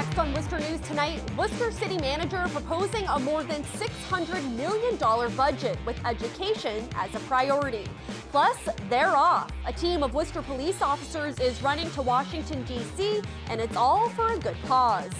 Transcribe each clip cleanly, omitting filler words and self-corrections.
Next on Worcester News tonight, Worcester City Manager proposing a more than $600 million budget with education as a priority. Plus, they're off. A team of Worcester police officers is running to Washington, D.C., and it's all for a good cause.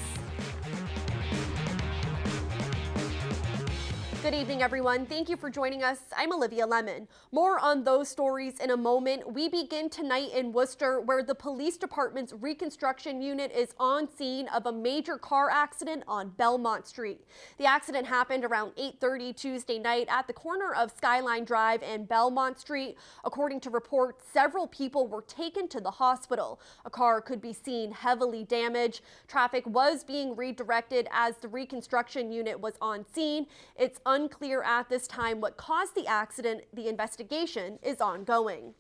Good evening, everyone. Thank you for joining us. I'm Olivia Lemon. More on those stories in a moment. We begin tonight in Worcester, where the police department's reconstruction unit is on scene of a major car accident on Belmont Street. The accident happened around 8:30 Tuesday night at the corner of Skyline Drive and Belmont Street. According to reports, several people were taken to the hospital. A car could be seen heavily damaged. Traffic was being redirected as the reconstruction unit was on scene. It's unclear at this time what caused the accident. The investigation is ongoing.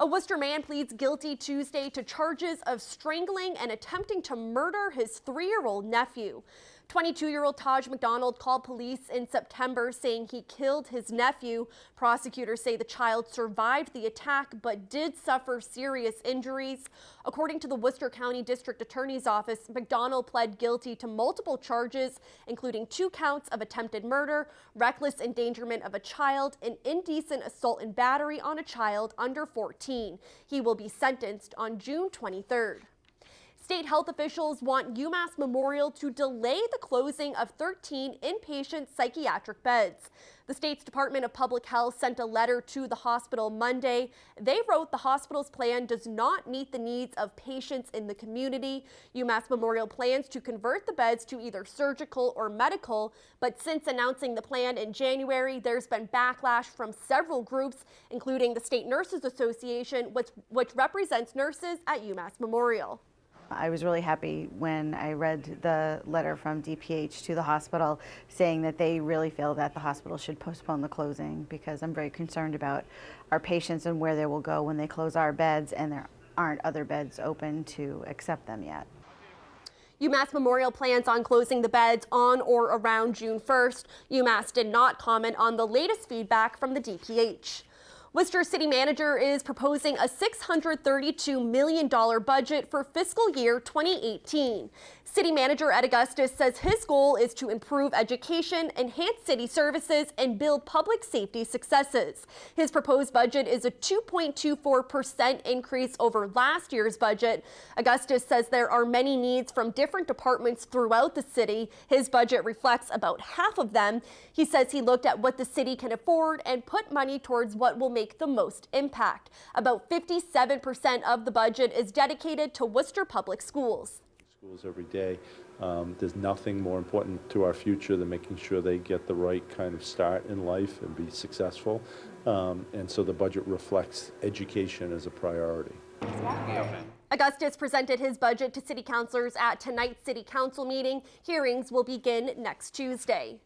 A Worcester man pleads guilty Tuesday to charges of strangling and attempting to murder his 3-year-old nephew. 22-year-old Taj McDonald called police in September saying he killed his nephew. Prosecutors say the child survived the attack but did suffer serious injuries. According to the Worcester County District Attorney's Office, McDonald pled guilty to multiple charges, including 2 counts of attempted murder, reckless endangerment of a child, and indecent assault and battery on a child under 14. He will be sentenced on June 23rd. State health officials want UMass Memorial to delay the closing of 13 inpatient psychiatric beds. The state's Department of Public Health sent a letter to the hospital Monday. They wrote the hospital's plan does not meet the needs of patients in the community. UMass Memorial plans to convert the beds to either surgical or medical, but since announcing the plan in January, there's been backlash from several groups, including the State Nurses Association, which represents nurses at UMass Memorial. I was really happy when I read the letter from DPH to the hospital saying that they really feel that the hospital should postpone the closing, because I'm very concerned about our patients and where they will go when they close our beds and there aren't other beds open to accept them yet. UMass Memorial plans on closing the beds on or around June 1st. UMass did not comment on the latest feedback from the DPH. Worcester City Manager is proposing a $632 million budget for fiscal year 2018. City Manager Ed Augustus says his goal is to improve education, enhance city services, and build public safety successes. His proposed budget is a 2.24% increase over last year's budget. Augustus says there are many needs from different departments throughout the city. His budget reflects about half of them. He says he looked at what the city can afford and put money towards what will make the most impact. About 57% of the budget is dedicated to Worcester Public Schools. Schools every day. There's nothing more important to our future than making sure they get the right kind of start in life and be successful. And so the budget reflects education as a priority. Augustus presented his budget to city councilors at tonight's city council meeting. Hearings will begin next Tuesday.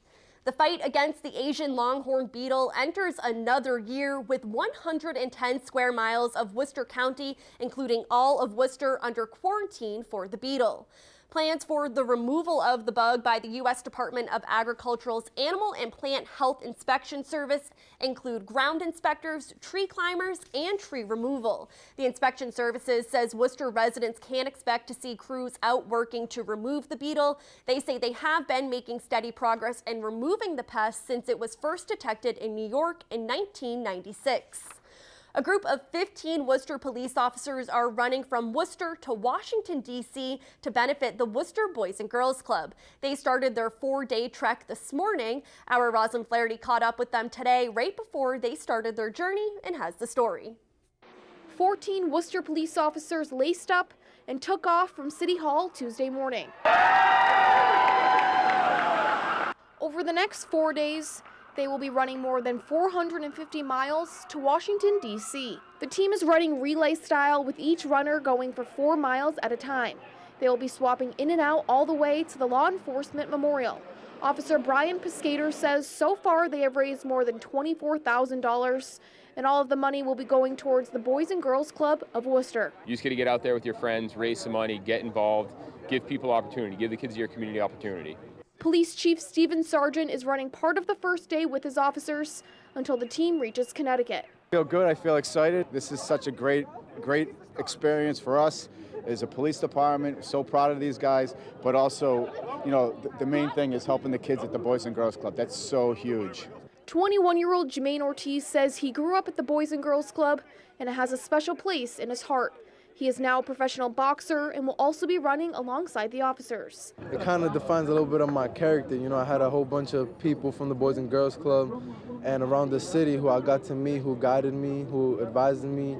The fight against the Asian longhorned beetle enters another year with 110 square miles of Worcester County, including all of Worcester, under quarantine for the beetle. Plans for the removal of the bug by the U.S. Department of Agriculture's Animal and Plant Health Inspection Service include ground inspectors, tree climbers, and tree removal. The inspection services says Worcester residents can expect to see crews out working to remove the beetle. They say they have been making steady progress in removing the pest since it was first detected in New York in 1996. A group of 15 Worcester police officers are running from Worcester to Washington, D.C. to benefit the Worcester Boys and Girls Club. They started their 4-day trek this morning. Our Rosalind Flaherty caught up with them today right before they started their journey and has the story. 14 Worcester police officers laced up and took off from City Hall Tuesday morning. Over the next 4 days, they will be running more than 450 miles to Washington, D.C. The team is running relay style, with each runner going for 4 miles at a time. They will be swapping in and out all the way to the Law Enforcement Memorial. Officer Brian Piscator says so far they have raised more than $24,000, and all of the money will be going towards the Boys and Girls Club of Worcester. You just get to get out there with your friends, raise some money, get involved, give people opportunity, give the kids of your community opportunity. Police Chief Stephen Sargent is running part of the first day with his officers until the team reaches Connecticut. I feel good. I feel excited. This is such a great experience for us as a police department. So proud of these guys, but also, you know, the main thing is helping the kids at the Boys and Girls Club. That's so huge. 21-year-old Jermaine Ortiz says he grew up at the Boys and Girls Club and it has a special place in his heart. He is now a professional boxer and will also be running alongside the officers. It kind of defines a little bit of my character. You know, I had a whole bunch of people from the Boys and Girls Club and around the city who I got to meet, who guided me, who advised me,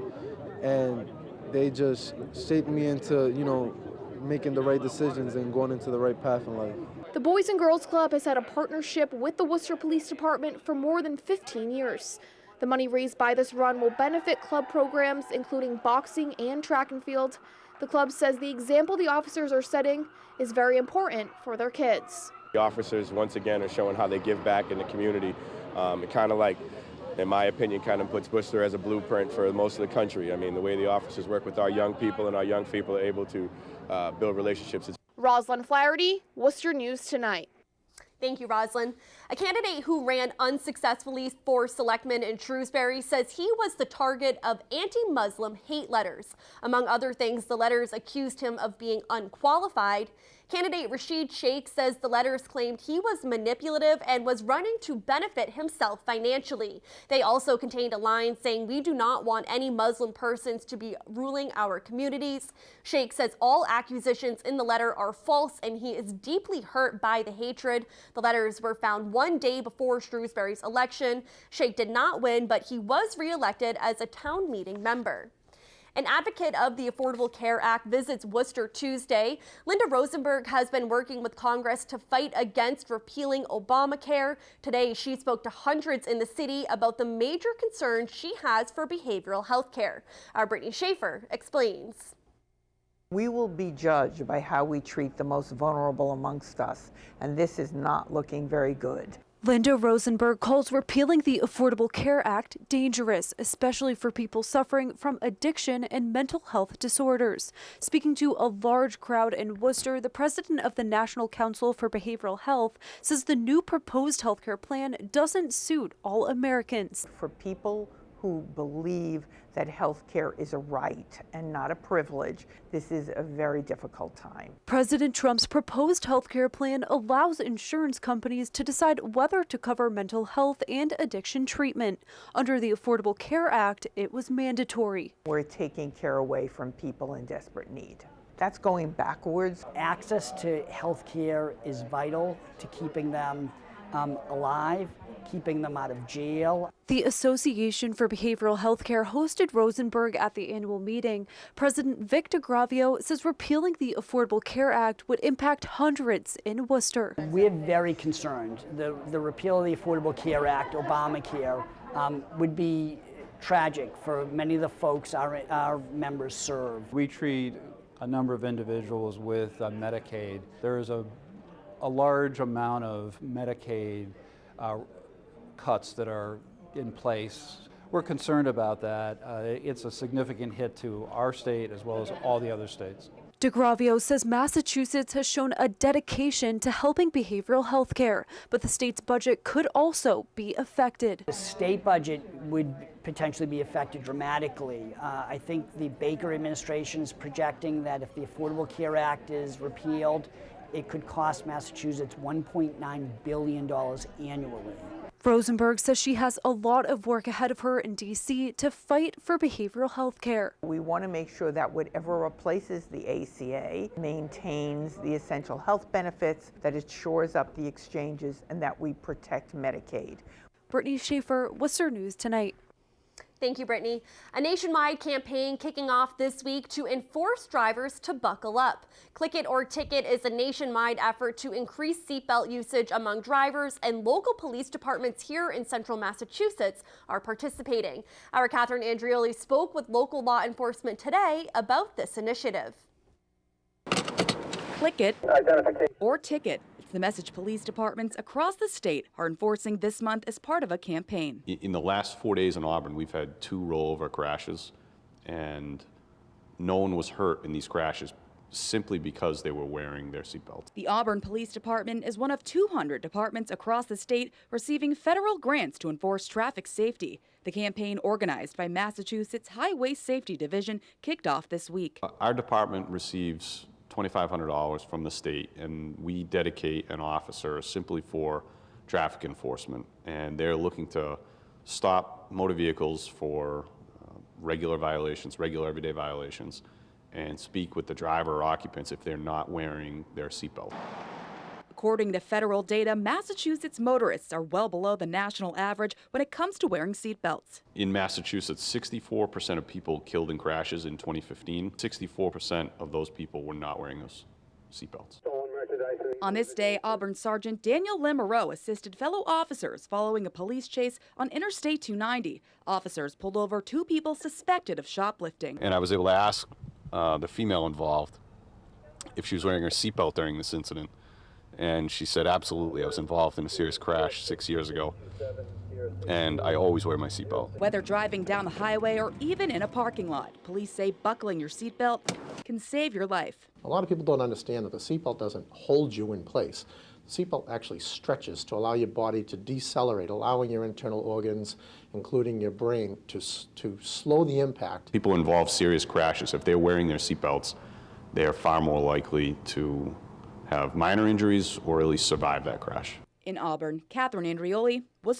and they just shaped me into, you know, making the right decisions and going into the right path in life. The Boys and Girls Club has had a partnership with the Worcester Police Department for more than 15 years. The money raised by this run will benefit club programs, including boxing and track and field. The club says the example the officers are setting is very important for their kids. The officers, once again, are showing how they give back in the community. It kind of like, in my opinion, kind of puts Worcester as a blueprint for most of the country. I mean, the way the officers work with our young people and our young people are able to build relationships. Rosalind Flaherty, Worcester News Tonight. Thank you, Roslyn. A candidate who ran unsuccessfully for selectman in Shrewsbury says he was the target of anti-Muslim hate letters. Among other things, the letters accused him of being unqualified. Candidate Rashid Sheikh says the letters claimed he was manipulative and was running to benefit himself financially. They also contained a line saying, "We do not want any Muslim persons to be ruling our communities." Sheikh says all accusations in the letter are false and he is deeply hurt by the hatred. The letters were found one day before Shrewsbury's election. Sheikh did not win, but he was reelected as a town meeting member. An advocate of the Affordable Care Act visits Worcester Tuesday. Linda Rosenberg has been working with Congress to fight against repealing Obamacare. Today, she spoke to hundreds in the city about the major concerns she has for behavioral health care. Our Brittany Schaefer explains. We will be judged by how we treat the most vulnerable amongst us, and this is not looking very good. Linda Rosenberg calls repealing the Affordable Care Act dangerous, especially for people suffering from addiction and mental health disorders. Speaking to a large crowd in Worcester, the president of the National Council for Behavioral Health says the new proposed healthcare plan doesn't suit all Americans. For people who believe that health care is a right and not a privilege, this is a very difficult time. President Trump's proposed health care plan allows insurance companies to decide whether to cover mental health and addiction treatment. Under the Affordable Care Act, it was mandatory. We're taking care away from people in desperate need. That's going backwards. Access to health care is vital to keeping them alive, keeping them out of jail. The Association for Behavioral Health Care hosted Rosenberg at the annual meeting. President Vic DeGravio says repealing the Affordable Care Act would impact hundreds in Worcester. We're very concerned. The repeal of the Affordable Care Act, Obamacare, would be tragic for many of the folks our members serve. We treat a number of individuals with Medicaid. There is a large amount of Medicaid cuts that are in place. We're concerned about that. It's a significant hit to our state as well as all the other states. DeGravio says Massachusetts has shown a dedication to helping behavioral health care, but the state's budget could also be affected. The state budget would potentially be affected dramatically. I think the Baker administration is projecting that if the Affordable Care Act is repealed, it could cost Massachusetts $1.9 billion annually. Rosenberg says she has a lot of work ahead of her in D.C. to fight for behavioral health care. We want to make sure that whatever replaces the ACA maintains the essential health benefits, that it shores up the exchanges, and that we protect Medicaid. Brittany Schaefer, Worcester News Tonight. Thank you, Brittany. A nationwide campaign kicking off this week to enforce drivers to buckle up. Click It or Ticket is a nationwide effort to increase seatbelt usage among drivers, and local police departments here in central Massachusetts are participating. Our Catherine Andrioli spoke with local law enforcement today about this initiative. Click It or Ticket. The message police departments across the state are enforcing this month as part of a campaign. In the last 4 days in Auburn, we've had 2 rollover crashes, and no one was hurt in these crashes simply because they were wearing their seatbelt. The Auburn Police Department is one of 200 departments across the state receiving federal grants to enforce traffic safety. The campaign, organized by Massachusetts Highway Safety Division, kicked off this week. Our department receives $2,500 from the state, and we dedicate an officer simply for traffic enforcement. And they're looking to stop motor vehicles for regular violations, regular everyday violations, and speak with the driver or occupants if they're not wearing their seatbelt. According to federal data, Massachusetts motorists are well below the national average when it comes to wearing seatbelts. In Massachusetts, 64% of people killed in crashes in 2015, 64% of those people were not wearing those seatbelts. On this day, Auburn Sergeant Daniel Lemoreau assisted fellow officers following a police chase on Interstate 290. Officers pulled over 2 people suspected of shoplifting. And I was able to ask the female involved if she was wearing her seatbelt during this incident. And she said, absolutely, I was involved in a serious crash 6 years ago, and I always wear my seatbelt. Whether driving down the highway or even in a parking lot, police say buckling your seatbelt can save your life. A lot of people don't understand that the seatbelt doesn't hold you in place. The seatbelt actually stretches to allow your body to decelerate, allowing your internal organs, including your brain, to slow the impact. People involved in serious crashes, if they're wearing their seatbelts, they are far more likely to have minor injuries or at least survive that crash. In Auburn, Catherine Andrioli was